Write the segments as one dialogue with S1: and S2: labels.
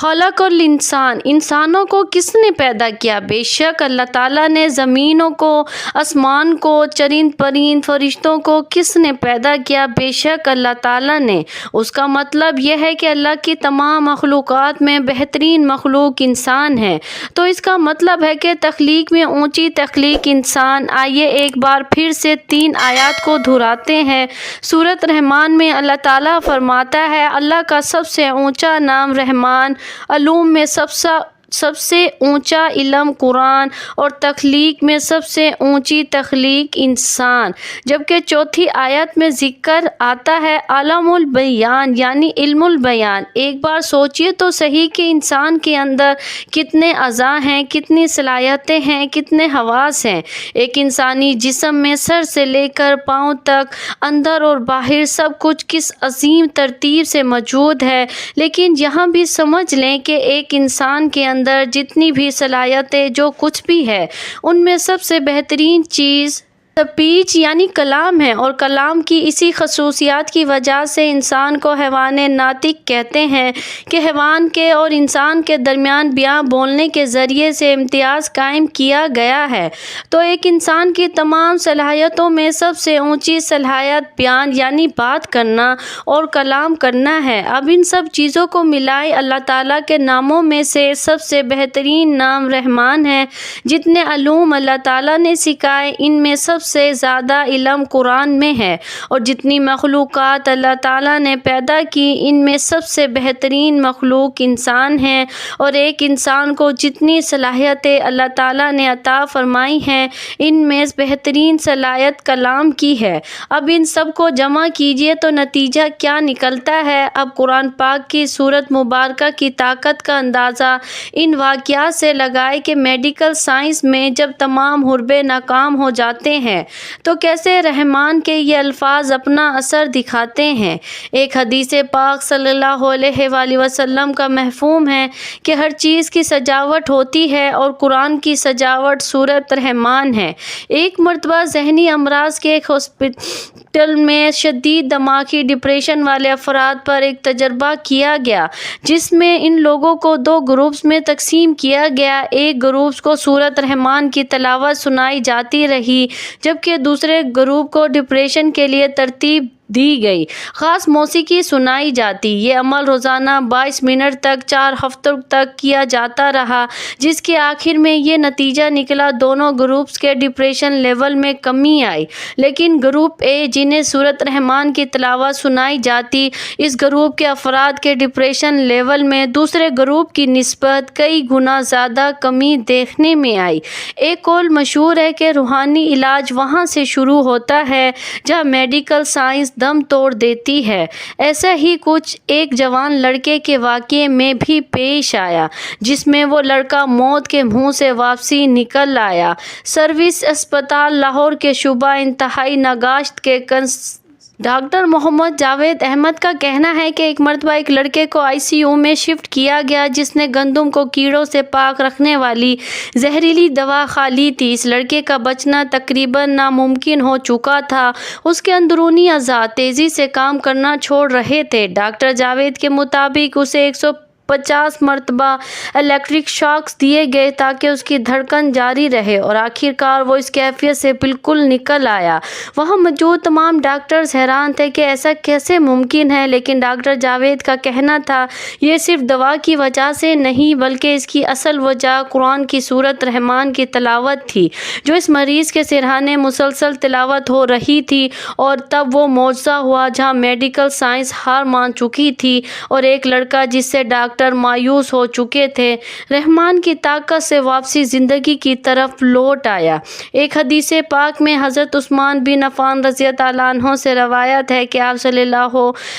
S1: خلق الانسان، انسانوں کو کس نے پیدا کیا؟ بے شک اللہ تعالیٰ نے زمینوں کو، آسمان کو، چرند پرند فرشتوں کو کس نے پیدا کیا؟ بے شک اللہ تعالیٰ نے۔ اس کا مطلب یہ ہے کہ اللہ کی تمام مخلوقات میں بہترین مخلوق انسان ہے، تو اس کا مطلب ہے کہ تخلیق میں اونچی تخلیق انسان۔ آئیے ایک بار پھر سے 3 آیات کو دہراتے ہیں۔ سورۃ رحمان میں اللہ تعالیٰ فرماتا ہے، اللہ کا سب سے اونچا نام رحمان، علوم میں سب سے اونچا علم قرآن، اور تخلیق میں سب سے اونچی تخلیق انسان۔ جبکہ چوتھی آیت میں ذکر آتا ہے عالم البیان، یعنی علم البیان۔ ایک بار سوچئے تو صحیح کہ انسان کے اندر کتنے اعضاء ہیں، کتنی صلاحیتیں ہیں، کتنے حواس ہیں۔ ایک انسانی جسم میں سر سے لے کر پاؤں تک، اندر اور باہر سب کچھ کس عظیم ترتیب سے موجود ہے، لیکن یہاں بھی سمجھ لیں کہ ایک انسان کے اندر جتنی بھی صلاحیتیں، جو کچھ بھی ہے، ان میں سب سے بہترین چیز اسپیچ یعنی کلام ہے، اور کلام کی اسی خصوصیات کی وجہ سے انسان کو حیوان ناطق کہتے ہیں کہ حیوان کے اور انسان کے درمیان بیان بولنے کے ذریعے سے امتیاز قائم کیا گیا ہے۔ تو ایک انسان کی تمام صلاحیتوں میں سب سے اونچی صلاحیت بیان یعنی بات کرنا اور کلام کرنا ہے۔ اب ان سب چیزوں کو ملائے اللہ تعالیٰ کے ناموں میں سے سب سے بہترین نام رحمان ہے۔ جتنے علوم اللہ تعالیٰ نے سکھائے، ان میں سب سے زیادہ علم قرآن میں ہے، اور جتنی مخلوقات اللہ تعالیٰ نے پیدا کی، ان میں سب سے بہترین مخلوق انسان ہے، اور ایک انسان کو جتنی صلاحیتیں اللہ تعالیٰ نے عطا فرمائی ہیں، ان میں بہترین صلاحیت کلام کی ہے۔ اب ان سب کو جمع کیجئے تو نتیجہ کیا نکلتا ہے؟ اب قرآن پاک کی سورت مبارکہ کی طاقت کا اندازہ ان واقعات سے لگائے کہ میڈیکل سائنس میں جب تمام حربے ناکام ہو جاتے ہیں تو کیسے رحمان کے یہ الفاظ اپنا اثر دکھاتے ہیں۔ ایک حدیث پاک صلی اللہ علیہ وآلہ وسلم کا مفہوم ہے کہ ہر چیز کی سجاوٹ ہوتی ہے، اور قرآن کی سجاوٹ سورۃ رحمان ہے۔ ایک مرتبہ ذہنی امراض کے ایک ہاسپٹل میں شدید دماغی ڈپریشن والے افراد پر ایک تجربہ کیا گیا، جس میں ان لوگوں کو 2 گروپس میں تقسیم کیا گیا۔ ایک گروپ کو سورۃ رحمان کی تلاوت سنائی جاتی رہی، جبکہ دوسرے گروپ کو ڈپریشن کے لیے ترتیب دی گئی خاص موسیقی سنائی جاتی۔ یہ عمل روزانہ 22 منٹ تک 4 ہفتوں تک کیا جاتا رہا، جس کے آخر میں یہ نتیجہ نکلا دونوں گروپس کے ڈپریشن لیول میں کمی آئی۔ لیکن گروپ اے جنہیں سورۃ رحمان کی تلاوت سنائی جاتی، اس گروپ کے افراد کے ڈپریشن لیول میں دوسرے گروپ کی نسبت کئی گنا زیادہ کمی دیکھنے میں آئی۔ ایک قول مشہور ہے کہ روحانی علاج وہاں سے شروع ہوتا ہے جہاں میڈیکل سائنس دم توڑ دیتی ہے۔ ایسا ہی کچھ ایک جوان لڑکے کے واقعے میں بھی پیش آیا، جس میں وہ لڑکا موت کے منہ سے واپسی نکل آیا۔ سروس اسپتال لاہور کے شعبہ انتہائی نگہداشت کے ڈاکٹر محمد جاوید احمد کا کہنا ہے کہ ایک مرتبہ ایک لڑکے کو ICU میں شفٹ کیا گیا، جس نے گندم کو کیڑوں سے پاک رکھنے والی زہریلی دوا کھا لی تھی۔ اس لڑکے کا بچنا تقریباً ناممکن ہو چکا تھا، اس کے اندرونی اعضاء تیزی سے کام کرنا چھوڑ رہے تھے۔ ڈاکٹر جاوید کے مطابق اسے 150 مرتبہ الیکٹرک شاکس دیے گئے تاکہ اس کی دھڑکن جاری رہے، اور آخر کار وہ اس کیفیت سے بالکل نکل آیا۔ وہاں موجود تمام ڈاکٹرز حیران تھے کہ ایسا کیسے ممکن ہے، لیکن ڈاکٹر جاوید کا کہنا تھا یہ صرف دوا کی وجہ سے نہیں، بلکہ اس کی اصل وجہ قرآن کی سورۃ رحمان کی تلاوت تھی، جو اس مریض کے سرہانے مسلسل تلاوت ہو رہی تھی۔ اور تب وہ معجزہ ہوا جہاں میڈیکل سائنس ہار مان چکی تھی، اور ایک لڑکا جس سے ڈاکٹر مایوس ہو چکے تھے، رحمان کی طاقت سے واپسی زندگی کی طرف لوٹ آیا۔ ایک حدیث پاک میں حضرت عثمان بن عفان رضی اللہ عنہ سے روایت ہے کہ آپ صلی اللہ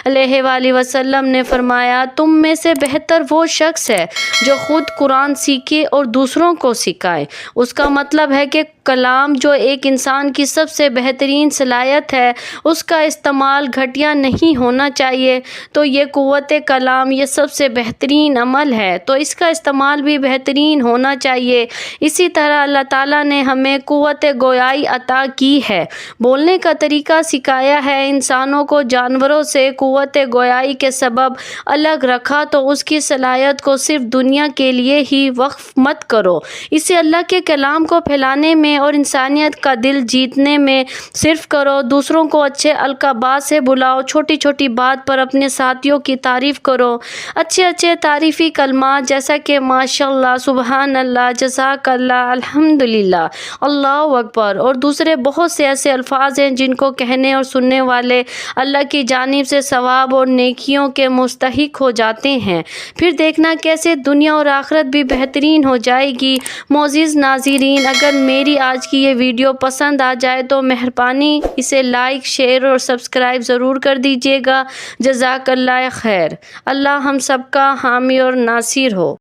S1: علیہ وآلہ وسلم نے فرمایا، تم میں سے بہتر وہ شخص ہے جو خود قرآن سیکھے اور دوسروں کو سکھائے۔ اس کا مطلب ہے کہ کلام جو ایک انسان کی سب سے بہترین صلاحیت ہے، اس کا استعمال گھٹیا نہیں ہونا چاہیے۔ تو یہ قوت کلام یہ سب سے بہترین عمل ہے، تو اس کا استعمال بھی بہترین ہونا چاہیے۔ اسی طرح اللہ تعالیٰ نے ہمیں قوت گویائی عطا کی ہے، بولنے کا طریقہ سکھایا ہے، انسانوں کو جانوروں سے قوت گویائی کے سبب الگ رکھا، تو اس کی صلاحیت کو صرف دنیا کے لیے ہی وقف مت کرو، اسے اللہ کے کلام کو پھیلانے میں اور انسانیت کا دل جیتنے میں صرف کرو۔ دوسروں کو اچھے القابات سے بلاؤ، چھوٹی چھوٹی بات پر اپنے ساتھیوں کی تعریف کرو، اچھے تعریفی کلمات جیسا کہ ماشاءاللہ، سبحان اللہ، جزاک اللہ، الحمدللہ، اللہ اکبر اور دوسرے بہت سے ایسے الفاظ ہیں جن کو کہنے اور سننے والے اللہ کی جانب سے ثواب اور نیکیوں کے مستحق ہو جاتے ہیں۔ پھر دیکھنا کیسے دنیا اور آخرت بھی بہترین ہو جائے گی۔ معزز ناظرین، اگر میری آج کی یہ ویڈیو پسند آ جائے تو مہربانی اسے لائک، شیئر اور سبسکرائب ضرور کر دیجیے گا۔ جزاک اللہ خیر۔ اللہ ہم سب کا حامی اور ناصر ہو۔